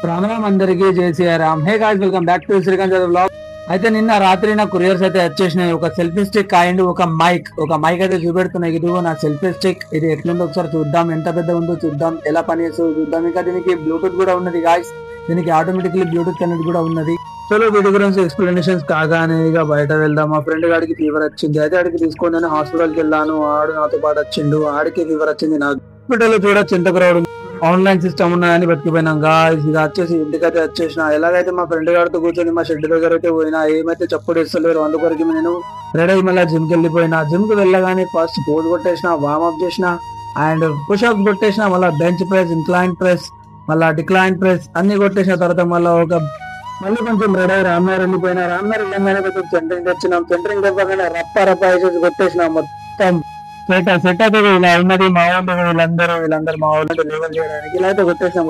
రామరామ్ అందరికి జై Shriram. Hey guys, welcome back to Srikanth vlog. అయితే నిన్న రాత్రి నా కొరియర్స్ అయితే వచ్చేసినాయి. ఒక సెల్ఫీ స్టిక్ అండ్ ఒక మైక్ అయితే చూపెడుతున్నాయి. ఇదిగో నా సెల్ఫీ స్టిక్. ఇది ఎట్లుందో ఒకసారి చూద్దాం, ఎంత పెద్ద ఉందో చూద్దాం, ఎలా పని చేస్తుందో చూద్దాం. ఇంకా దీనికి బ్లూటూత్ కూడా ఉన్నది గాయ్స్. దీనికి ఆటోమేటిక్లీ బ్లూటూత్ అనేది కూడా ఉన్నది. చలో వీటి గురించి ఎక్స్ప్లెనేషన్స్ కాగానే ఇక బయట వెళ్దాం. మా ఫ్రెండ్ గాడికి ఫీవర్ వచ్చింది. అయితే ఆడికి తీసుకొని నేను హాస్పిటల్కి వెళ్ళాను. ఆడు నాతో పాటు వచ్చిండు. ఆడికి ఫీవర్ వచ్చింది. నాకు హాస్పిటల్ లో చూడొచ్చు ఎంత క్రౌడ్. ఆన్లైన్ సిస్టమ్ ఉన్నాయని బతికిపోయినాం గాయ్స్. ఇక వచ్చేసి ఇంటికైతే వచ్చేసిన. ఎలాగైతే మా ఫ్రెండ్ గారితో కూర్చొని మా షెడ్ దగ్గర అయితే పోయినా, ఏమైతే చప్పుడు ఇస్తలేరు. అందుకొరకు నేను రెడీ అయ్యి మళ్ళీ జిమ్ కి వెళ్ళిపోయినా. జిమ్ కి వెళ్ళగానే ఫస్ట్ పోజ్ కొట్టేసిన, వార్మప్ చేసిన అండ్ పుషప్ కొట్టేసిన, మళ్ళీ బెంచ్ ప్రెస్, ఇంక్లైన్ ప్రెస్, మళ్ళీ డిక్లైన్ ప్రెస్ అన్ని కొట్టేసిన తర్వాత మళ్ళీ కొంచెం రెడీ అయ్యి రామ్నగర్ వెళ్ళిపోయినా. రామ్నగర్ వెళ్ళగానే కొంచెం సెంటరింగ్ వచ్చినాం. సెంటరింగ్ ఇవ్వగానే రప్ప వేసేసి కొట్టేసిన మొత్తం. సెట్ అయితే ఇలా ఉన్నది. మా వాళ్ళు వీళ్ళందరూ మా వాళ్ళు లేవల్ చేయడానికి ఇలా అయితే కొట్టేసాం.